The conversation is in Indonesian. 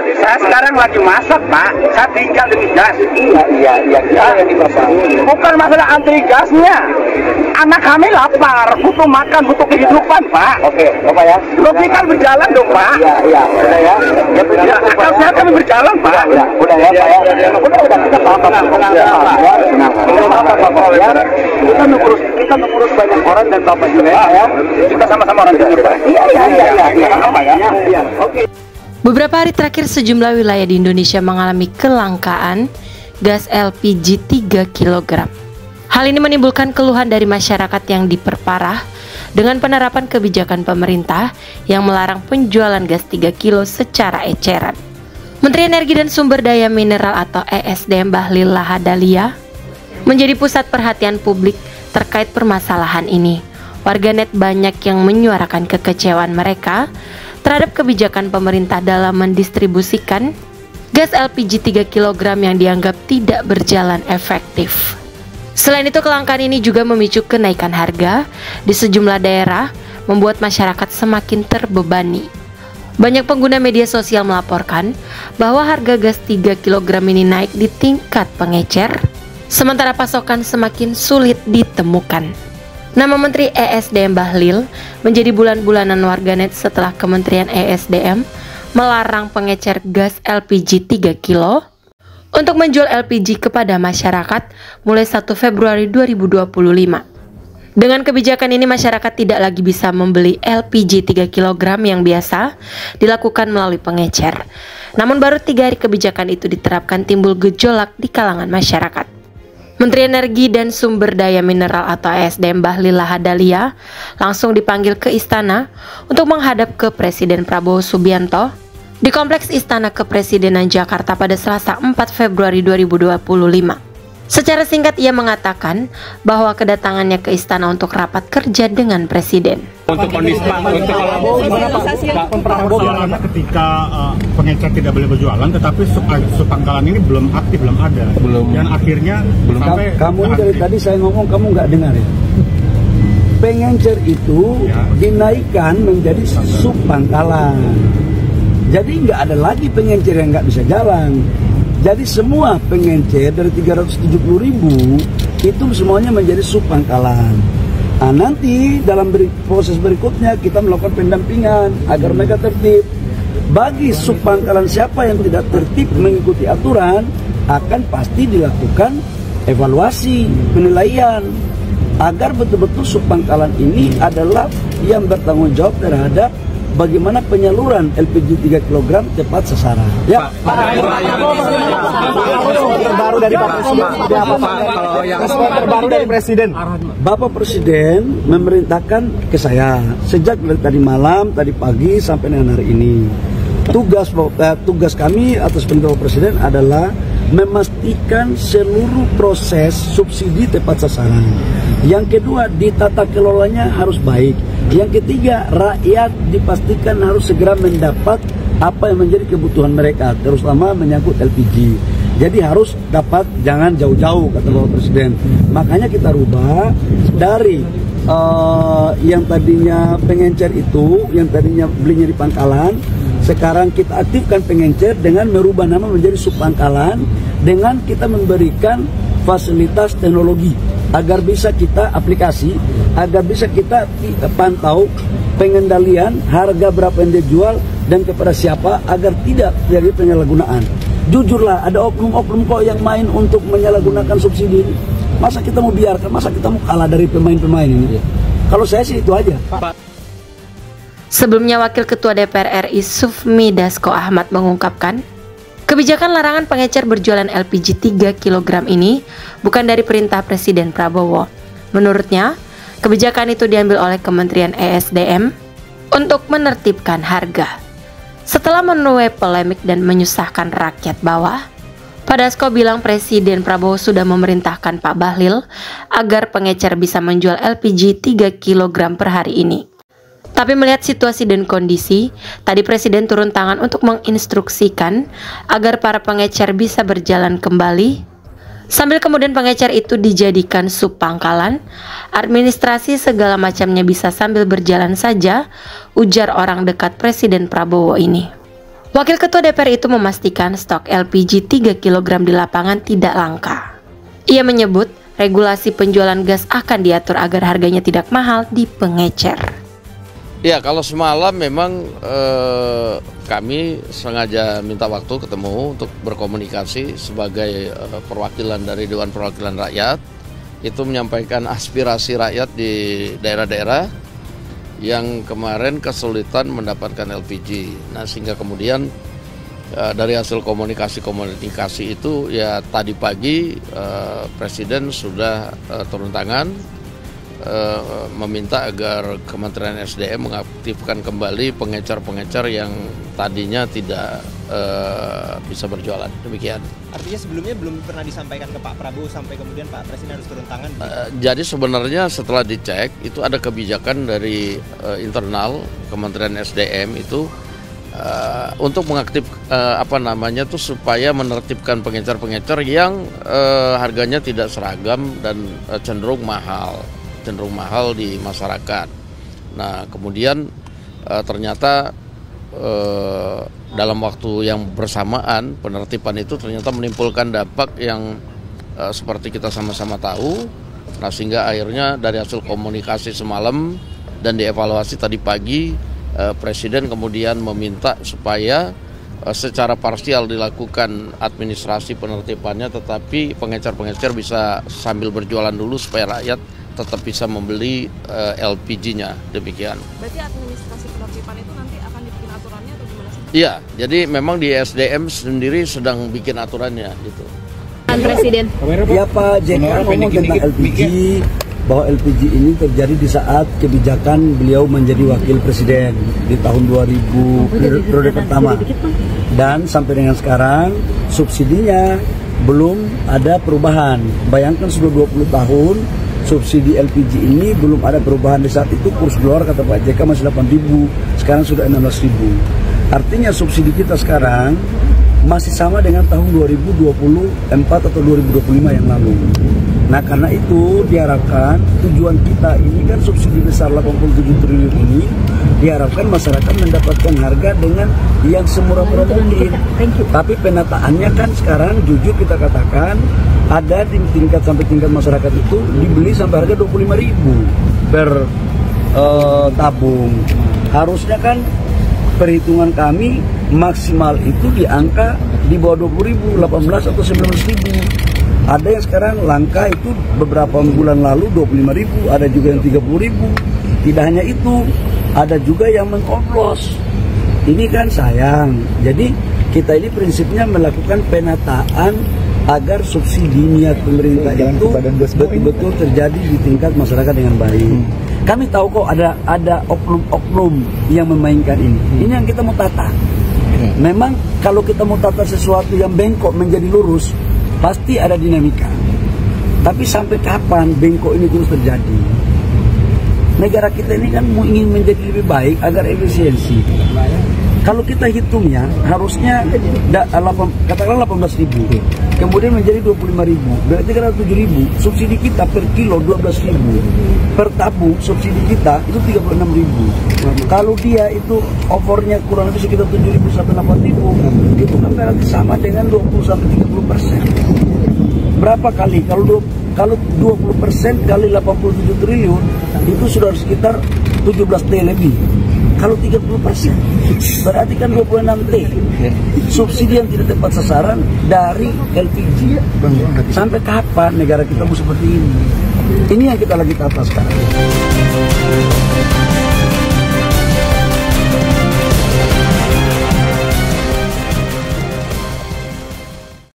Saya sekarang lagi masak, Pak. Saya tinggal di gas. Iya, yang dipasang. Bukan masalah anti gasnya. Anak kami lapar, butuh makan, butuh kehidupan, Pak. Oke, Bapak ya. Logika berjalan dong, Pak. Iya, udah ya. Ya, akal sehat kami berjalan, Pak. Udah ya, Pak ya. Udah kita paham. Kita mengurus banyak orang dan Bapak juga ya. Kita sama-sama orang timur, Pak. Iya. Oke. Beberapa hari terakhir sejumlah wilayah di Indonesia mengalami kelangkaan gas LPG 3 kg. Hal ini menimbulkan keluhan dari masyarakat yang diperparah dengan penerapan kebijakan pemerintah yang melarang penjualan gas 3 kg secara eceran. Menteri Energi dan Sumber Daya Mineral atau ESDM Bahlil Lahadalia menjadi pusat perhatian publik terkait permasalahan ini. Warganet banyak yang menyuarakan kekecewaan mereka terhadap kebijakan pemerintah dalam mendistribusikan gas LPG 3 kg yang dianggap tidak berjalan efektif. Selain itu, kelangkaan ini juga memicu kenaikan harga di sejumlah daerah, membuat masyarakat semakin terbebani. Banyak pengguna media sosial melaporkan bahwa harga gas 3 kg ini naik di tingkat pengecer, sementara pasokan semakin sulit ditemukan. Nama Menteri ESDM Bahlil menjadi bulan-bulanan warganet setelah Kementerian ESDM melarang pengecer gas LPG 3 kg untuk menjual LPG kepada masyarakat mulai 1 Februari 2025. Dengan kebijakan ini, masyarakat tidak lagi bisa membeli LPG 3 kg yang biasa dilakukan melalui pengecer. Namun baru 3 hari kebijakan itu diterapkan, timbul gejolak di kalangan masyarakat. Menteri Energi dan Sumber Daya Mineral atau ESDM Bahlil Lahadalia langsung dipanggil ke istana untuk menghadap ke Presiden Prabowo Subianto di Kompleks Istana Kepresidenan Jakarta pada Selasa 4 Februari 2025. Secara singkat ia mengatakan bahwa kedatangannya ke istana untuk rapat kerja dengan Presiden. Untuk kondisi Pak, ketika pengecer tidak boleh berjualan, tetapi subpangkalan ini belum aktif, belum ada. Dan akhirnya belum sampai. Kamu dari tadi saya ngomong kamu nggak dengar ya? Pengecer itu dinaikkan menjadi subpangkalan. Jadi nggak ada lagi pengecer yang nggak bisa jalan. Jadi semua pengecer dari 370.000 itu semuanya menjadi subpangkalan. Nah, nanti dalam proses berikutnya kita melakukan pendampingan agar mereka tertib. Bagi subpangkalan siapa yang tidak tertib mengikuti aturan, akan pasti dilakukan evaluasi, penilaian agar betul-betul subpangkalan ini adalah yang bertanggung jawab terhadap bagaimana penyaluran LPG 3 kg tepat sasaran. Ya. Terbaru dari Pak Presiden. Terbaru dari Presiden. Bapak Presiden memerintahkan ke saya sejak dari tadi malam, tadi pagi sampai dengan hari ini. Tugas kami atas perintah Presiden adalah memastikan seluruh proses subsidi tepat sasaran. Yang kedua, ditata kelolanya harus baik. Yang ketiga, rakyat dipastikan harus segera mendapat apa yang menjadi kebutuhan mereka, terutama menyangkut LPG. Jadi harus dapat, jangan jauh-jauh, kata Bapak Presiden. Makanya kita rubah dari yang tadinya pengencer itu, yang tadinya belinya di pangkalan, sekarang kita aktifkan pengencer dengan merubah nama menjadi subpangkalan, dengan kita memberikan fasilitas teknologi agar bisa kita aplikasi, agar bisa kita pantau pengendalian harga berapa yang dia jual dan kepada siapa agar tidak terjadi penyalahgunaan. Jujurlah, ada oknum-oknum kok yang main untuk menyalahgunakan subsidi ini. Masa kita mau biarkan, masa kita mau kalah dari pemain-pemain ini? Kalau saya sih itu aja. Sebelumnya, Wakil Ketua DPR RI Sufmi Dasko Ahmad mengungkapkan, kebijakan larangan pengecer berjualan LPG 3 kg ini bukan dari perintah Presiden Prabowo. Menurutnya, kebijakan itu diambil oleh Kementerian ESDM untuk menertibkan harga. Setelah menuai polemik dan menyusahkan rakyat bawah, Pak Dasko bilang Presiden Prabowo sudah memerintahkan Pak Bahlil agar pengecer bisa menjual LPG 3 kg per hari ini. Tapi melihat situasi dan kondisi, tadi Presiden turun tangan untuk menginstruksikan agar para pengecer bisa berjalan kembali, sambil kemudian pengecer itu dijadikan subpangkalan, administrasi segala macamnya bisa sambil berjalan saja, ujar orang dekat Presiden Prabowo ini. Wakil Ketua DPR itu memastikan stok LPG 3 kg di lapangan tidak langka. Ia menyebut regulasi penjualan gas akan diatur agar harganya tidak mahal di pengecer. Ya, kalau semalam memang kami sengaja minta waktu ketemu untuk berkomunikasi sebagai perwakilan dari Dewan Perwakilan Rakyat, itu menyampaikan aspirasi rakyat di daerah-daerah yang kemarin kesulitan mendapatkan LPG. Nah, sehingga kemudian dari hasil komunikasi itu ya tadi pagi Presiden sudah turun tangan meminta agar Kementerian SDM mengaktifkan kembali pengecer-pengecer yang tadinya tidak bisa berjualan. Demikian. Artinya sebelumnya belum pernah disampaikan ke Pak Prabowo sampai kemudian Pak Presiden harus turun tangan? Jadi sebenarnya setelah dicek itu ada kebijakan dari internal Kementerian SDM itu untuk mengaktif supaya menertibkan pengecer-pengecer yang harganya tidak seragam dan cenderung mahal di masyarakat. Nah, kemudian ternyata dalam waktu yang bersamaan penertiban itu ternyata menimbulkan dampak yang seperti kita sama-sama tahu. Nah, sehingga akhirnya dari hasil komunikasi semalam dan dievaluasi tadi pagi, Presiden kemudian meminta supaya secara parsial dilakukan administrasi penertibannya, tetapi pengecer-pengecer bisa sambil berjualan dulu supaya rakyat tetap bisa membeli LPG-nya. Demikian. Berarti administrasi penertiban itu nanti akan dibikin aturannya atau gimana sih? Iya, jadi memang di SDM sendiri sedang bikin aturannya gitu. Presiden. Ya, Pak JK ngomong tentang LPG, bahwa LPG ini terjadi di saat kebijakan beliau menjadi wakil presiden di tahun 2000 periode pertama, dan sampai dengan sekarang subsidinya belum ada perubahan. Bayangkan sudah 20 tahun subsidi LPG ini belum ada perubahan. Di saat itu kurs dolar kata Pak JK masih 8.000, sekarang sudah 16.000. Artinya subsidi kita sekarang masih sama dengan tahun 2024 atau 2025 yang lalu. Nah, karena itu diharapkan tujuan kita ini kan subsidi besar 87 triliun ini, diharapkan masyarakat mendapatkan harga dengan yang semurah-murah mungkin. Tapi penataannya kan sekarang jujur kita katakan ada di tingkat sampai tingkat masyarakat itu dibeli sampai harga 25.000 per tabung. Harusnya kan perhitungan kami maksimal itu di angka di bawah 20.000, 18 atau 19.000. Ada yang sekarang langka itu beberapa bulan lalu 25.000, ada juga yang 30.000. Tidak hanya itu, ada juga yang mengoplos. Ini kan sayang. Jadi kita ini prinsipnya melakukan penataan agar subsidi niat pemerintah itu betul-betul terjadi di tingkat masyarakat dengan baik. Kami tahu kok ada oknum-oknum yang memainkan ini. Ini yang kita mau tata. Memang kalau kita mau tata sesuatu yang bengkok menjadi lurus, pasti ada dinamika. Tapi sampai kapan bengkok ini terus terjadi? Negara kita ini kan ingin menjadi lebih baik agar efisiensi. Kalau kita hitungnya harusnya katakanlah 18.000, kemudian menjadi 25.000, berarti kan 7.000. Subsidi kita per kilo 12.000, per tabung subsidi kita itu 36.000. Kalau dia itu overnya kurang lebih sekitar 7.000 sampai 8.000, itu kan berarti sama dengan 20 sampai 30%. Berapa kali? Kalau 20% kali 87 triliun itu sudah sekitar 17 T lebih. Kalau 30% berarti kan 26 T subsidi yang tidak tepat sasaran dari LPG. Sampai kapan negara kita mau seperti ini? Ini yang kita lagi tata sekarang.